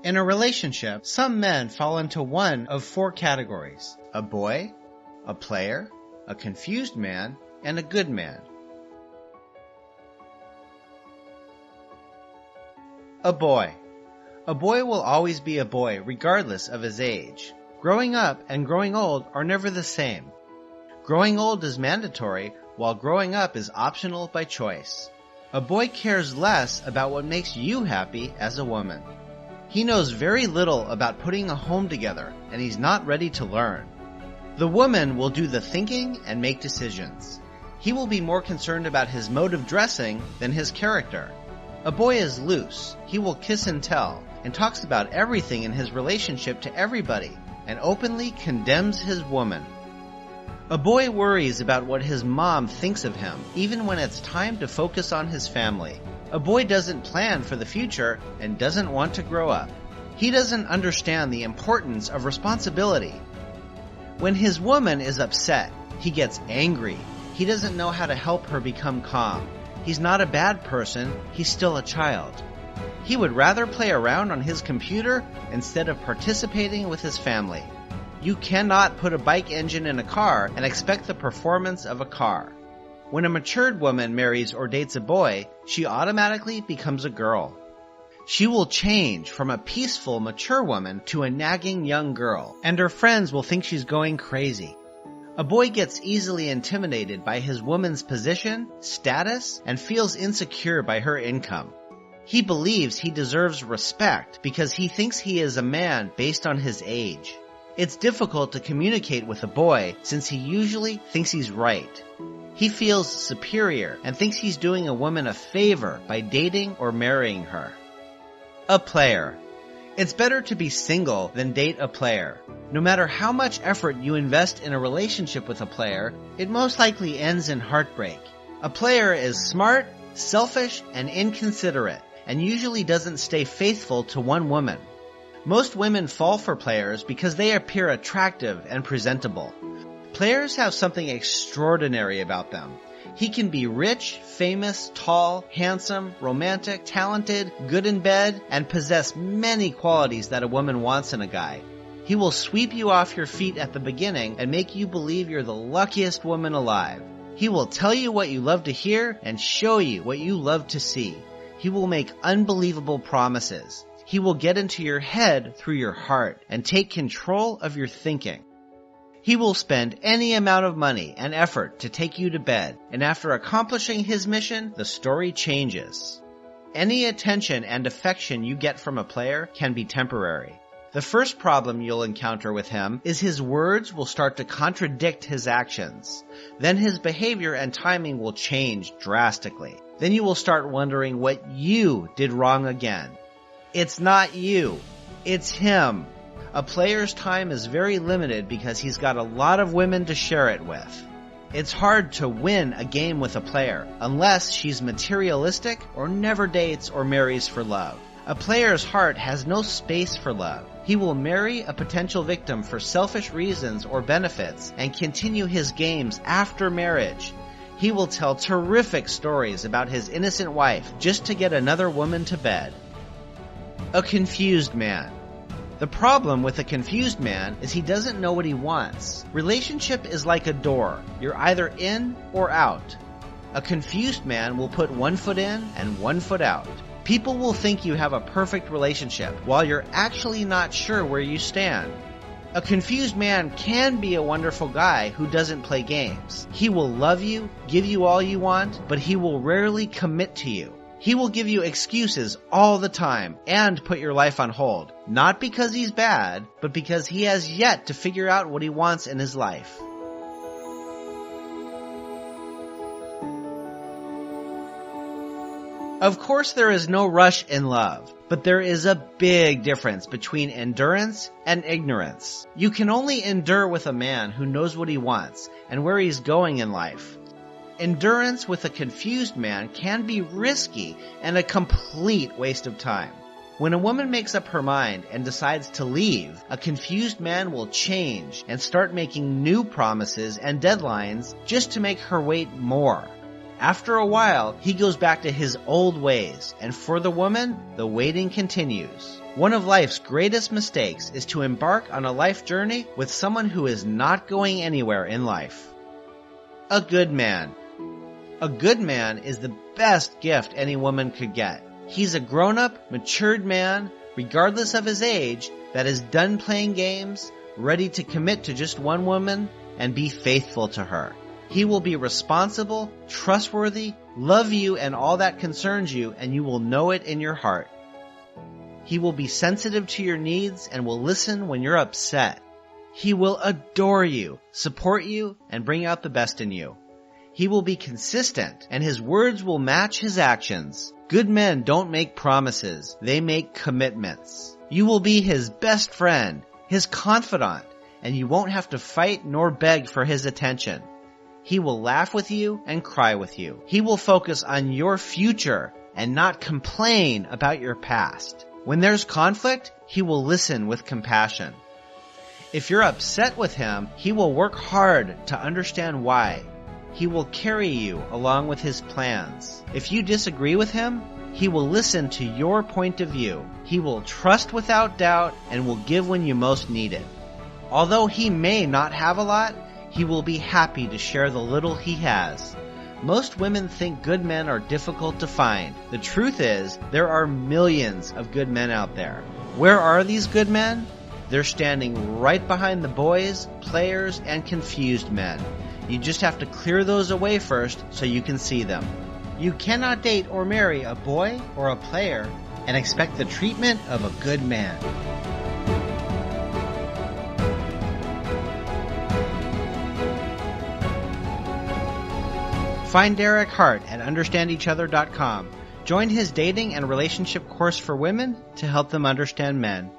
In a relationship, some men fall into one of 4 categories: a boy, a player, a confused man, and a good man. A boy. A boy will always be a boy regardless of his age. Growing up and growing old are never the same. Growing old is mandatory, while growing up is optional by choice. A boy cares less about what makes you happy as a woman. He knows very little about putting a home together, and he's not ready to learn. The woman will do the thinking and make decisions. He will be more concerned about his mode of dressing than his character. A boy is loose. He will kiss and tell, and talks about everything in his relationship to everybody, and openly condemns his woman. A boy worries about what his mom thinks of him, even when it's time to focus on his family. A boy doesn't plan for the future and doesn't want to grow up. He doesn't understand the importance of responsibility. When his woman is upset, he gets angry. He doesn't know how to help her become calm. He's not a bad person, he's still a child. He would rather play around on his computer instead of participating with his family. You cannot put a bike engine in a car and expect the performance of a car. When a matured woman marries or dates a boy, she automatically becomes a girl. She will change from a peaceful, mature woman to a nagging young girl, and her friends will think she's going crazy. A boy gets easily intimidated by his woman's position, status, and feels insecure by her income. He believes he deserves respect because he thinks he is a man based on his age. It's difficult to communicate with a boy since he usually thinks he's right. He feels superior and thinks he's doing a woman a favor by dating or marrying her. A player. It's better to be single than date a player. No matter how much effort you invest in a relationship with a player, it most likely ends in heartbreak. A player is smart, selfish, and inconsiderate, and usually doesn't stay faithful to one woman. Most women fall for players because they appear attractive and presentable. Players have something extraordinary about them. He can be rich, famous, tall, handsome, romantic, talented, good in bed, and possess many qualities that a woman wants in a guy. He will sweep you off your feet at the beginning and make you believe you're the luckiest woman alive. He will tell you what you love to hear and show you what you love to see. He will make unbelievable promises. He will get into your head through your heart and take control of your thinking. He will spend any amount of money and effort to take you to bed, and after accomplishing his mission, the story changes. Any attention and affection you get from a player can be temporary. The first problem you'll encounter with him is his words will start to contradict his actions. Then his behavior and timing will change drastically. Then you will start wondering what you did wrong again. It's not you. It's him. A player's time is very limited because he's got a lot of women to share it with. It's hard to win a game with a player unless she's materialistic or never dates or marries for love. A player's heart has no space for love. He will marry a potential victim for selfish reasons or benefits and continue his games after marriage. He will tell terrific stories about his innocent wife just to get another woman to bed. A confused man. The problem with a confused man is he doesn't know what he wants. Relationship is like a door. You're either in or out. A confused man will put one foot in and one foot out. People will think you have a perfect relationship while you're actually not sure where you stand. A confused man can be a wonderful guy who doesn't play games. He will love you, give you all you want, but he will rarely commit to you. He will give you excuses all the time and put your life on hold. Not because he's bad, but because he has yet to figure out what he wants in his life. Of course, there is no rush in love, but there is a big difference between endurance and ignorance. You can only endure with a man who knows what he wants and where he's going in life. Endurance with a confused man can be risky and a complete waste of time. When a woman makes up her mind and decides to leave, a confused man will change and start making new promises and deadlines just to make her wait more. After a while, he goes back to his old ways, and for the woman, the waiting continues. One of life's greatest mistakes is to embark on a life journey with someone who is not going anywhere in life. A good man. A good man is the best gift any woman could get. He's a grown-up, matured man, regardless of his age, that is done playing games, ready to commit to just one woman, and be faithful to her. He will be responsible, trustworthy, love you and all that concerns you, and you will know it in your heart. He will be sensitive to your needs and will listen when you're upset. He will adore you, support you, and bring out the best in you. He will be consistent, and his words will match his actions. Good men don't make promises, they make commitments. You will be his best friend, his confidant, and you won't have to fight nor beg for his attention. He will laugh with you and cry with you. He will focus on your future and not complain about your past. When there's conflict, he will listen with compassion. If you're upset with him, he will work hard to understand why. He will carry you along with his plans. If you disagree with him, he will listen to your point of view. He will trust without doubt and will give when you most need it. Although he may not have a lot, he will be happy to share the little he has. Most women think good men are difficult to find. The truth is, there are millions of good men out there. Where are these good men? They're standing right behind the boys, players, and confused men. You just have to clear those away first so you can see them. You cannot date or marry a boy or a player and expect the treatment of a good man. Find Derek Hart at understandeachother.com. Join his dating and relationship course for women to help them understand men.